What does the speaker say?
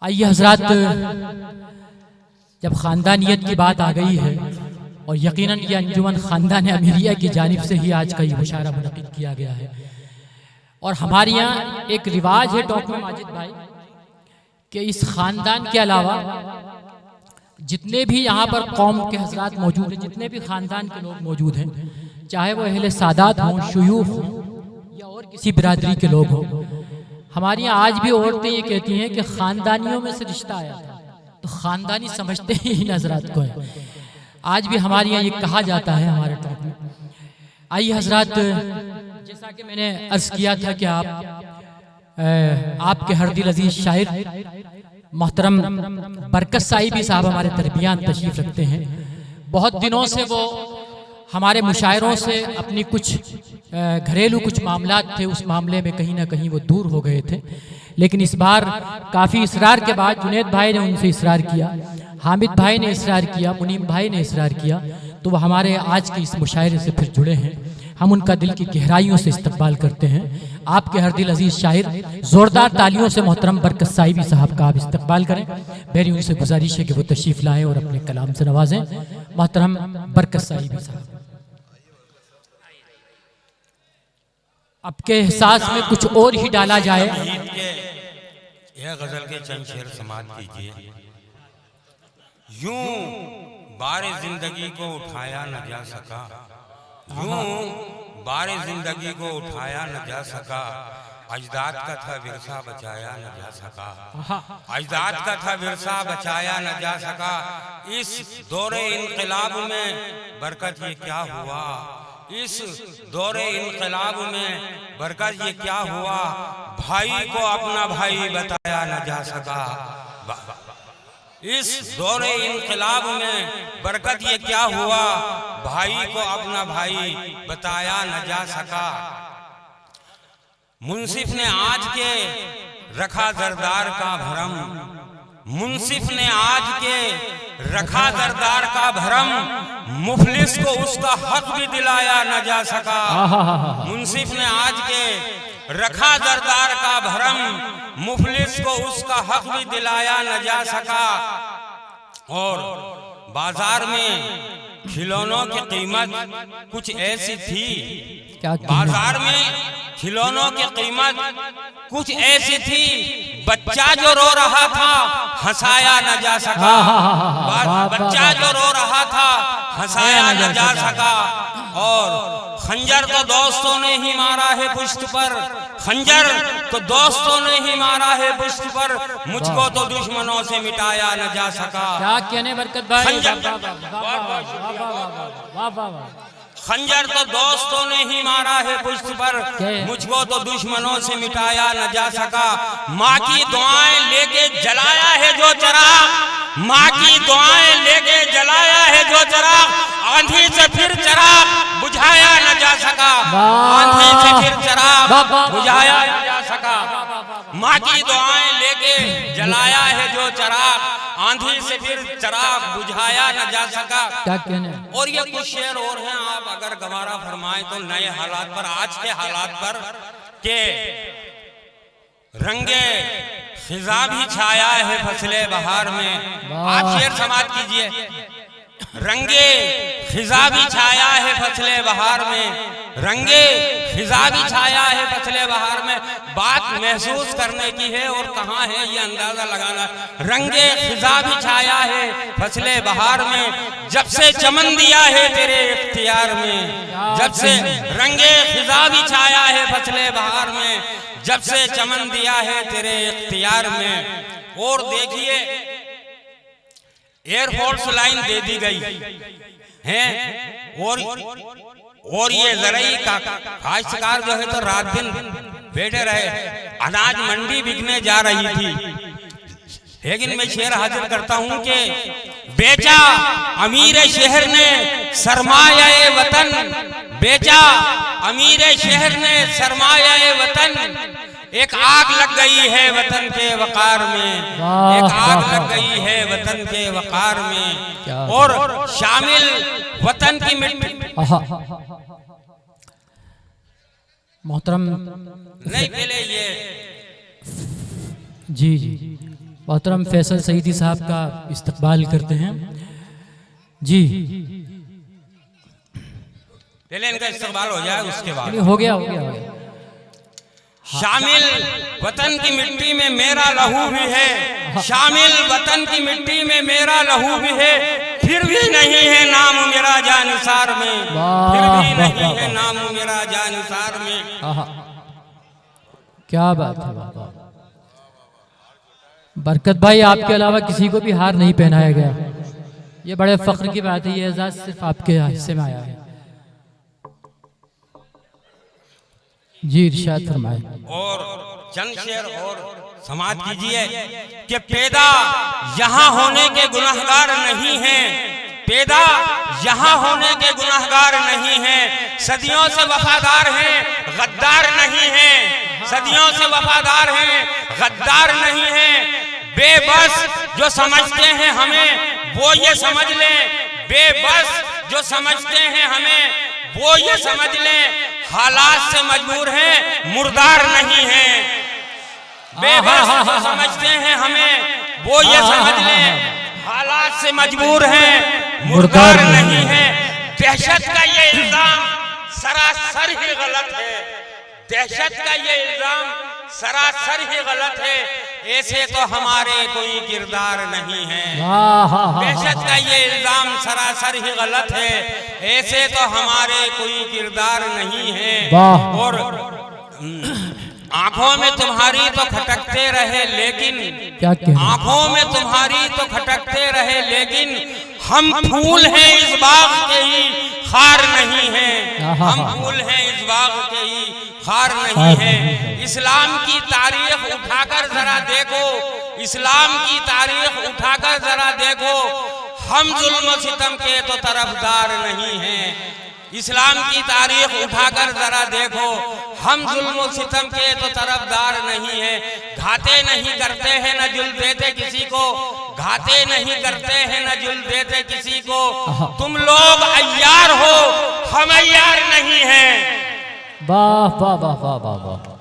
आइए हजरात, जब ख़ानदानियत की बात आ गई है और यकीनन ये अंजुमन ख़ानदान अमीरिया की जानिब से ही आज का ये मुशायरा मुनक़िद किया गया है। और हमारे यहाँ एक रिवाज है डॉक्टर माजिद भाई कि इस ख़ानदान के अलावा जितने भी यहाँ पर कौम के हजरात मौजूद हैं, जितने भी ख़ानदान के लोग मौजूद हैं, चाहे वो अहले सादात हों, शुयूख हों या और किसी बिरादरी के लोग हों, हमारे यहाँ आज भी औरतें ये कहती हैं कि ख़ानदानियों में से रिश्ता आया था, तो ख़ानदानी समझते ही इन हजरात को है। आज भी हमारे यहाँ ये कहा जाता है हमारे टॉप में। आइए हजरात, जैसा कि मैंने अर्ज़ किया था कि आपके हर दिल अजीज शायर मोहतरम बरकत साहिबी साहब हमारे दरमियान तशरीफ़ रखते हैं। बहुत दिनों से वो हमारे मुशायरों से अपनी कुछ घरेलू कुछ मामलात थे, उस मामले में कहीं ना कहीं वो दूर हो गए थे, लेकिन इस बार काफ़ी इसरार के बाद जुनैद भाई ने उनसे इसरार किया, हामिद भाई ने इसरार किया, मुनीम भाई ने इसरार किया, तो वो हमारे आज के इस मुशायरे से फिर जुड़े हैं। हम उनका दिल की गहराइयों से इस्तकबाल करते हैं। आपके हर दिल अजीज शायर ज़ोरदार तालियों से मोहतरम बरकत साहिबी साहब का आप इस्तकबाल करें। मेरी उनसे गुजारिश है कि वो तशरीफ़ लाएँ और अपने कलाम से नवाजें। मोहतरम बरकत साहिबी साहब, आपके एहसास में कुछ और ही डाला जाए। यह गजल के चंद शेर समाप्त कीजिए। यूं बारे जिंदगी को उठाया न जा सका, यूं बारे जिंदगी को उठाया न जा सका, अजदाद का था विरसा बचाया न जा सका, अजदाद का था विरसा बचाया न जा सका। इस दौरे इनकलाब में बरकत ये क्या हुआ, इस दौरे इनकलाब में बरकत ये क्या हुआ, भाई को अपना भाई बताया न जा सका। इस दौरे इनकलाब में बरकत ये क्या हुआ, भाई को अपना भाई बताया न जा सका। मुंसिफ ने आज के रखा दरदार का भरम, मुंसिफ ने आज के रखा दरदार का भरम, मुफलिस को उसका हक भी दिलाया न जा सका। मुंसिफ ने आज के रखा दरदार का भरम, मुफलिस को उसका हक भी दिलाया न जा सका। और बाजार में खिलौनों की कीमत कुछ ऐसी थी, बाजार में खिलौनों की कीमत कुछ ऐसी थी, बच्चा जो रो रहा था हंसाया न जा सका, बच्चा जो रो रहा था हंसाया न जा सका। और खंजर तो दोस्तों ने ही मारा है पुश्त पर, खंजर तो दोस्तों ने ही मारा है पुश्त पर, मुझको तो दुश्मनों से मिटाया न जा सका। क्या कहने बरकत भाई, खंजर तो दोस्तों ने ही मारा है पुश्त पर, मुझको तो दुश्मनों से मिटाया न जा सका। माँ की दुआएं लेके जलाया है जो चराग, माँ की दुआएं लेके जलाया है जो चराग, आंधी से फिर चराग बुझाया न जा सका, आंधी से फिर चराग बुझाया न जा सका। माँ की दुआएं लेके जलाया है जो चराग, आंधी से फिर चराग बुझाया न जा सका। क्या कहने। और ये कुछ शेर और हैं, आप अगर गवारा फरमाएं तो नए हालात पर, आज के हालात पर के रंगे खिजा भी छाया है फसले बहार में। आप शेर समाप्त कीजिए। रंगे खिजा भी छाया है फसले बहार में, रंगे खिजा भी छाया है फसले बहार में। बात महसूस करने की है और कहाँ है ये अंदाजा लगाना। रंगे खिजा भी छाया है फसले बहार में, जब से चमन दिया है तेरे इख्तियार में, जब से रंगे खिजा भी छाया है फसले बहार में, जब से चमन दिया है तेरे इख्तियार में। और देखिए एयरफोर्स लाइन दे दी गई है, और ये ज़राई का काश्तकार जो है तो रात दिन बैठे रहे, अनाज मंडी बिकने जा रही थी। लेकिन मैं शेर हाजिर करता हूं कि बेचा अमीर शहर ने सरमाया वतन, बेचा अमीर शहर ने सरमाया वतन, एक आग लग गई है वतन के वकार में, एक आग लग गई है वतन के वकार में। और शामिल वतन की मिट्टी। मोहतरम नहीं, पहले ये जी जी मोहतरम फैसल सईदी साहब का इस्तकबाल करते हैं। जी पहले इनका इस्तकबाल हो जाए, उसके बाद हो गया हो गया हो गया। शामिल वतन की मिट्टी में मेरा लहू भी है, शामिल वतन की मिट्टी में मेरा लहू भी है, फिर भी नहीं है नाम मेरा जानिसार में, फिर भी नहीं है नाम मेरा जानिसार में। क्या बात है, बरकत भाई आपके अलावा किसी को भी हार नहीं पहनाया गया। ये बड़े फख्र की बात है, ये एजाज सिर्फ आपके हिस्से में आया है। जी इरशाद फरमाए। और चंद शेर और समाज कीजिए कि पैदा यहाँ होने के गुनाहगार नहीं हैं, पैदा यहाँ होने के गुनाहगार नहीं हैं, सदियों से वफादार हैं, गद्दार नहीं हैं, सदियों से वफादार हैं, गद्दार नहीं हैं। बेबस जो समझते हैं हमें वो ये समझ लें, बेबस जो समझते हैं हमें वो ये समझ लें, हालात से मजबूर हैं, मुर्दार नहीं हैं। बेबस जो समझते हैं हमें वो ये समझ लें, हालात से मजबूर हैं, मुर्दार नहीं हैं। दहशत का ये इल्जाम सरासर ही गलत है, दहशत का ये इल्जाम सरासर ही गलत है, ऐसे तो हमारे कोई किरदार नहीं है। दहशत का ये इल्जाम सरासर ही गलत है, ऐसे तो हमारे कोई किरदार नहीं है। और आंखों में तुम्हारी तो खटकते रहे लेकिन, आंखों में तुम्हारी तो खटकते रहे लेकिन, हम फूल हैं इस बाग के ही खार नहीं है, हम फूल हैं इस बाग के ही खार नहीं है। इस्लाम की तारीख उठाकर जरा देखो, इस्लाम की तारीख उठाकर जरा देखो, हम जुल्म सितम के तो तरफदार नहीं हैं। इस्लाम की तारीख उठाकर जरा देखो, हम जुल्म सितम के तो तरफदार नहीं हैं। घाते नहीं करते हैं न जुल्म देते किसी को, घाते नहीं करते हैं न जुल्म देते किसी को। तुम लोग अय्यार हो, हम अय्यार नहीं हैं। वाह वाह वाह वाह वाह वाह।